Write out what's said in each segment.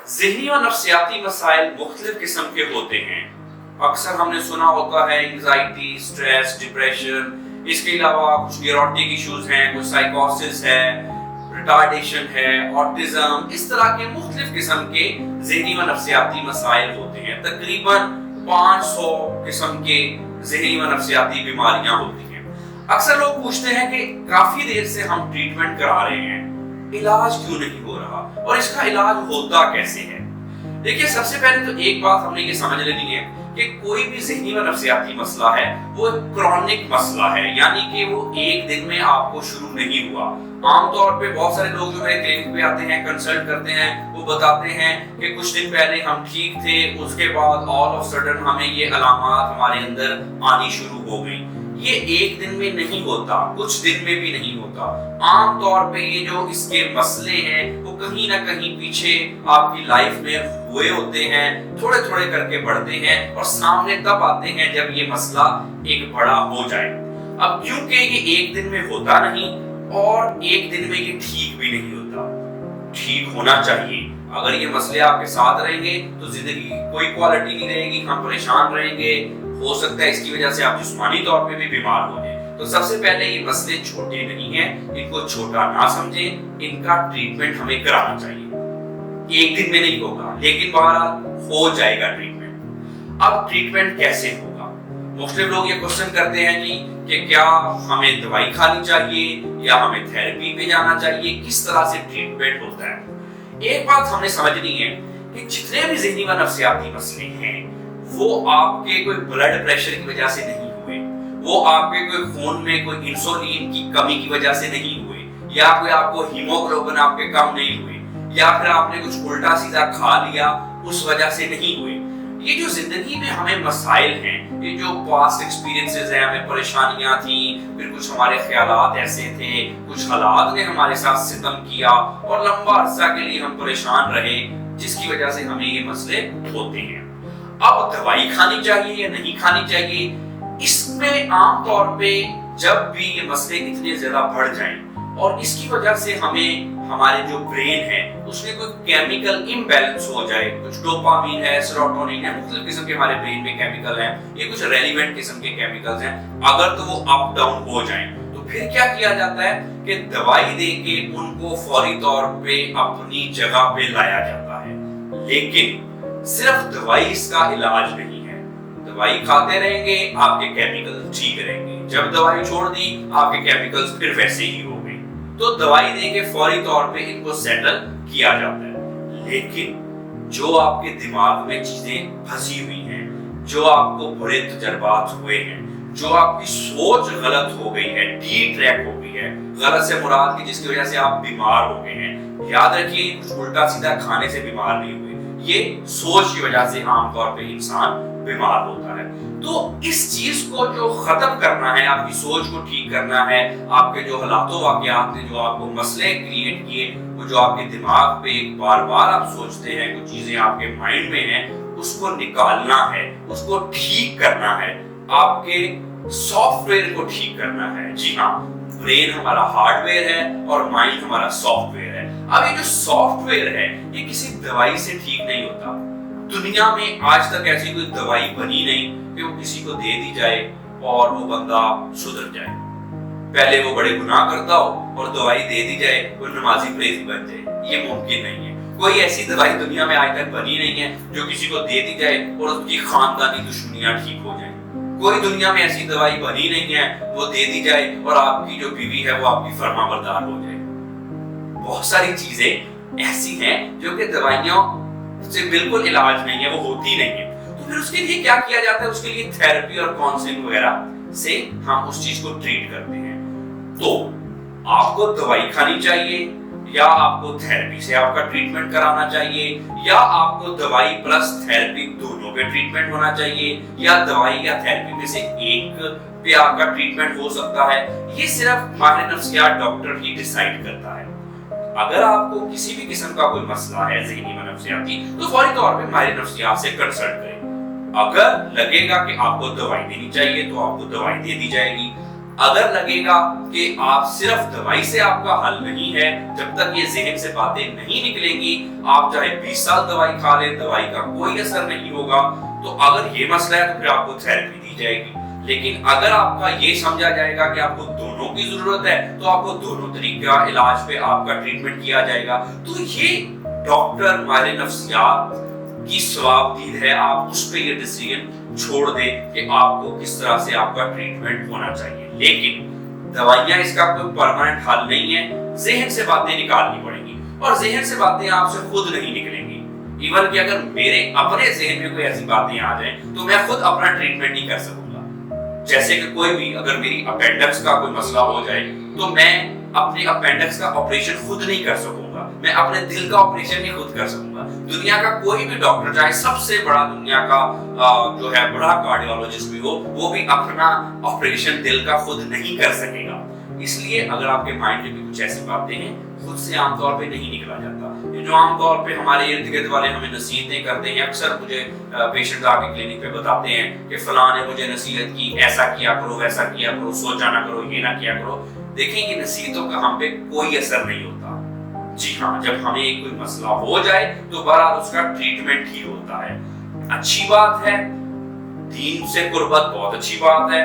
ज़हनी और नफ्सियाती मसाइल मुख्तलिफ किस्म के होते हैं। अक्सर हमने सुना होता है एंग्जाइटी, स्ट्रेस, डिप्रेशन, इसके अलावा कुछ न्यूरोटिक इश्यूज हैं, कुछ साइकोसिस है, रिटार्डेशन है, ऑटिज्म, इस तरह के मुख्तलिफ किस्म के ज़हनी व नफ्सियाती मसाइल होते हैं। तकरीबन 500 किस्म के ज़हनी व नफ्सियाती बीमारियां होती हैं। अक्सर लोग पूछते हैं कि काफी देर से हम ट्रीटमेंट करा रहे हैं, इलाज क्यों नहीं हो रहा और इसका इलाज होता कैसे है। देखिए, सबसे पहले तो एक बात हमने ये समझ लेनी है कि कोई भी ज़हनी व नफ्सियाती मसला है वो एक क्रॉनिक मसला है, यानी कि वो एक दिन में आपको शुरू नहीं हुआ। आमतौर पे बहुत सारे लोग जो मेरे क्लिनिक पे आते हैं, कंसल्ट करते हैं, वो बताते हैं कि कुछ दिन पहले हम ठीक थे, उसके बाद ऑल ऑफ सडन हमें ये अलामात हमारे अंदर आनी शुरू हो गई। ये एक दिन में नहीं होता, कुछ दिन में भी नहीं होता। आम तौर पे ये जो इसके मसले हैं वो कहीं ना कहीं पीछे आपकी लाइफ में हुए होते हैं, थोड़े थोड़े करके बढ़ते हैं और सामने तब आते हैं जब ये मसला एक बड़ा हो जाए। अब क्योंकि ये एक दिन में होता नहीं और एक दिन में ये ठीक भी नहीं होता, ठीक होना चाहिए। अगर ये मसले आपके साथ रहेंगे तो जिंदगी की कोई क्वालिटी नहीं रहेगी, हम परेशान रहेंगे, हो सकता है इसकी वजह से आप जिस्मानी तौर पे भी बीमार हो जाए। तो सबसे पहले ये मसले छोटे नहीं हैं, इनको छोटा ना समझें, इनका ट्रीटमेंट हमें कराना चाहिए। एक दिन में नहीं होगा, लेकिन बहरहाल हो जाएगा ट्रीटमेंट। अब ट्रीटमेंट कैसे होगा? मुख्तलिफ लोग ये क्वेश्चन करते हैं कि क्या हमें दवाई खानी चाहिए या हमें थेरेपी पे जाना चाहिए, किस तरह से ट्रीटमेंट होता है। एक बात हमने समझनी है कि जितने भी ज़हनी व नफ्सियाती मसले हैं वो आपके कोई ब्लड प्रेशर की वजह से नहीं हुए, वो आपके कोई खून में कोई इंसुलिन की कमी की वजह से नहीं हुए, या कोई आपको हीमोग्लोबिन आपके कम नहीं हुए, या फिर आपने कुछ उल्टा सीधा खा लिया उस वजह से नहीं हुए। ये जो जिंदगी में हमें मसाइल हैं, ये जो पास्ट एक्सपीरियंसेस हैं, हमें परेशानियां थी, फिर कुछ हमारे ख्यालात ऐसे थे, कुछ हालात ने हमारे साथ सितम किया और लंबा अरसा के लिए हम परेशान रहे, जिसकी वजह से हमें ये मसले होते हैं। अब दवाई खानी चाहिए या नहीं खानी चाहिए, इसमें आम तौर पे जब भी ये मसले इतने ज्यादा बढ़ जाएं और इसकी वजह से हमें हमारे जो ब्रेन है उसमें कोई केमिकल इम्बैलेंस हो जाए, कुछ डोपामिन है, सेरोटोनिन है, मुख्तलिफ किस्म के हमारे ब्रेन में केमिकल हैं, ये कुछ रेलेवेंट किस्म के केमिकल्स हैं, अगर तो वो अप डाउन हो जाएं तो फिर क्या किया जाता है कि दवाई देके उनको फौरी तौर पे अपनी जगह पे लाया जाता है। लेकिन सिर्फ दवाई इसका इलाज नहीं है। दवाई खाते रहेंगे, आपके केमिकल ठीक रहेंगे, जब दवाई छोड़ दी आपके केमिकल्स फिर वैसे ही हो गए। तो दवाई देके फौरी तौर पे इनको सेटल किया जाता है। लेकिन जो आपके दिमाग में चीजें फंसी हुई हैं, जो आपको बुरे तजर्बात हुए हैं, जो आपकी सोच गलत हो गई है, डी ट्रैक हो गई है, गलत से मुराद की जिसकी वजह से आप बीमार हो गए हैं, याद रखिए कुछ उल्टा सीधा खाने से बीमार नहीं हुए, ये सोच की वजह से आमतौर पे इंसान बीमार होता है। तो इस चीज को जो खत्म करना है, आपकी सोच को ठीक करना है, आपके जो हालातों वाकयात ने जो आपको मसले क्रिएट किए, वो जो आपके दिमाग पे बार बार आप सोचते हैं, कुछ चीजें आपके माइंड में हैं, उसको निकालना है, उसको ठीक करना है, आपके सॉफ्टवेयर को ठीक करना है। जी हाँ, ब्रेन हमारा हार्डवेयर है और माइंड हमारा सॉफ्टवेयर है। अब ये जो सॉफ्टवेयर है ये किसी दवाई से ठीक नहीं होता। दुनिया में आज तक ऐसी कोई दवाई बनी नहीं कि वो किसी को दे दी जाए और वो बंदा सुधर जाए। पहले वो बड़े गुनाह करता हो और दवाई दे दी जाए वो नमाजी परहेजी बन जाए, ये मुमकिन नहीं है। कोई ऐसी दवाई दुनिया में आज तक बनी नहीं है जो किसी को दे दी जाए और उसकी खानदानी दुश्मनियां ठीक हो जाए। कोई दुनिया में ऐसी दवाई बनी नहीं है वो दे दी जाए और आपकी जो बीवी है वो आपकी फरमाबरदार हो जाए। बहुत सारी चीजें ऐसी हैं जो कि दवाइयों से बिल्कुल इलाज नहीं है, वो होती नहीं है। तो फिर उसके लिए क्या किया जाता है? उसके लिए थेरेपी और काउंसलिंग वगैरह से हम उस चीज को ट्रीट करते हैं। तो आपको दवाई खानी चाहिए या आपको थेरेपी से आपका ट्रीटमेंट कराना चाहिए, या आपको दवाई प्लस थेरेपी दोनों पे ट्रीटमेंट होना चाहिए, या दवाई या थेरेपी में से एक पे आपका ट्रीटमेंट हो सकता है, ये सिर्फ माहिर नफ्सियात डॉक्टर ही डिसाइड करता है। अगर आपको किसी भी किस्म का कोई मसला है ज़हनी व नफ्सियाती, तो फौरी तौर पे माहिर नफ्सियात से कंसल्ट करें। अगर लगेगा कि आपको दवाई देनी चाहिए तो आपको दवाई दे दी जाएगी, अगर लगेगा कि आप सिर्फ दवाई से आपका हल नहीं है, जब तक ये ज़हन से बातें नहीं निकलेंगी, आप चाहे 20 साल दवाई खा लें, दवाई का कोई असर नहीं होगा। तो अगर ये मसला है तो फिर आपको थेरेपी दी जाएगी। लेकिन अगर आपका ये समझा जाएगा कि आपको दोनों की जरूरत है, तो आपको दोनों तरीका इलाज पे आपका ट्रीटमेंट किया जाएगा। तो ये डॉक्टर माहिर नफ्सियात की सवाबदीद है, आप उस पे ये डिसीजन छोड़ दें कि आपको किस तरह से आपका ट्रीटमेंट होना चाहिए। लेकिन दवाइयां इसका कोई परमानेंट हल नहीं है, ज़हन से बातें निकालनी पड़ेंगी, और ज़हन से बातें आपसे खुद नहीं निकलेंगी। इवन कि अगर मेरे अपने ज़हन में कोई ऐसी बातें आ जाएं, तो मैं खुद अपना ट्रीटमेंट नहीं कर सकूंगा। जैसे कि कोई भी, अगर मेरी अपेंडिक्स का कोई मसला हो जाए, तो मैं अपने अपेंडिक्स का ऑपरेशन खुद नहीं कर सकूंगा, मैं अपने दिल का ऑपरेशन नहीं खुद कर सकूंगा। दुनिया का कोई भी डॉक्टर, चाहे सबसे बड़ा दुनिया का जो है बड़ा कार्डियोलॉजिस्ट भी हो, वो भी अपना ऑपरेशन दिल का खुद नहीं कर सकेगा। इसलिए अगर आपके माइंड में भी कुछ ऐसी बातें हैं, खुद से आमतौर पे नहीं निकला जाता। ये जो आमतौर पे हमारे इर्द गिर्द वाले हमें नसीहतें करते हैं, अक्सर मुझे पेशेंट आके क्लिनिक पे बताते हैं कि फलां ने मुझे नसीहत की, ऐसा किया करो, वैसा किया करो, सोचा ना करो, ये ना किया करो। देखें कि नसीहतों का हम पे कोई असर नहीं होता। जी हाँ, जब हमें कोई मसला हो जाए तो बहरहाल उसका ट्रीटमेंट ही होता है। अच्छी बात है, दीन से कुर्बत बहुत अच्छी बात है,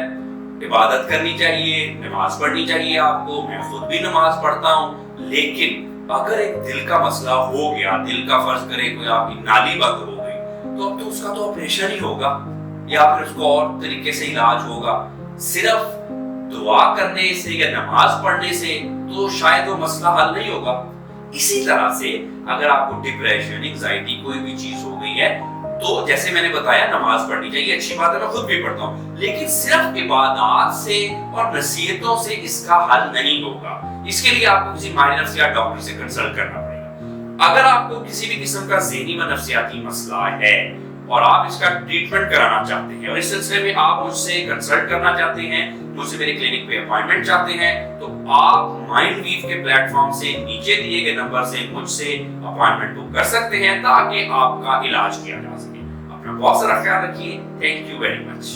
इबादत करनी चाहिए, नमाज पढ़नी चाहिए आपको, मैं खुद भी नमाज पढ़ता हूँ। लेकिन अगर एक दिल का मसला हो गया, दिल का फर्ज करें कोई आपकी नाली बंद हो गई, तो अब तो उसका तो ऑपरेशन ही होगा, या फिर उसको और तरीके से इलाज होगा। सिर्फ दुआ करने से या नमाज पढ़ने से तो शायद वो मसला हल नहीं होगा। इसी तरह से अगर आपको डिप्रेशन, एंजाइटी, कोई भी चीज हो गई है, तो जैसे मैंने बताया नमाज पढ़नी चाहिए, अच्छी बात है, मैं खुद भी पढ़ता हूँ। लेकिन सिर्फ इबादत से और नसीहतों से इसका हल नहीं होगा। इसके लिए आपको किसी माहिर नफ्सियात डॉक्टर से कंसल्ट करना पड़ेगा। अगर आपको किसी भी किस्म का ज़हनी व नफ्सियाती मसला है और आप इसका ट्रीटमेंट कराना चाहते हैं, और इस सिलसिले में आप मुझसे कंसल्ट करना चाहते हैं, मुझसे मेरे क्लिनिक पे अपॉइंटमेंट चाहते हैं, तो आप माइंडवीव के प्लेटफॉर्म से नीचे दिए गए नंबर से मुझसे अपॉइंटमेंट बुक कर सकते हैं, ताकि आपका इलाज किया जा सके। अपना बहुत सारा ख्याल रखिए। Thank you very much.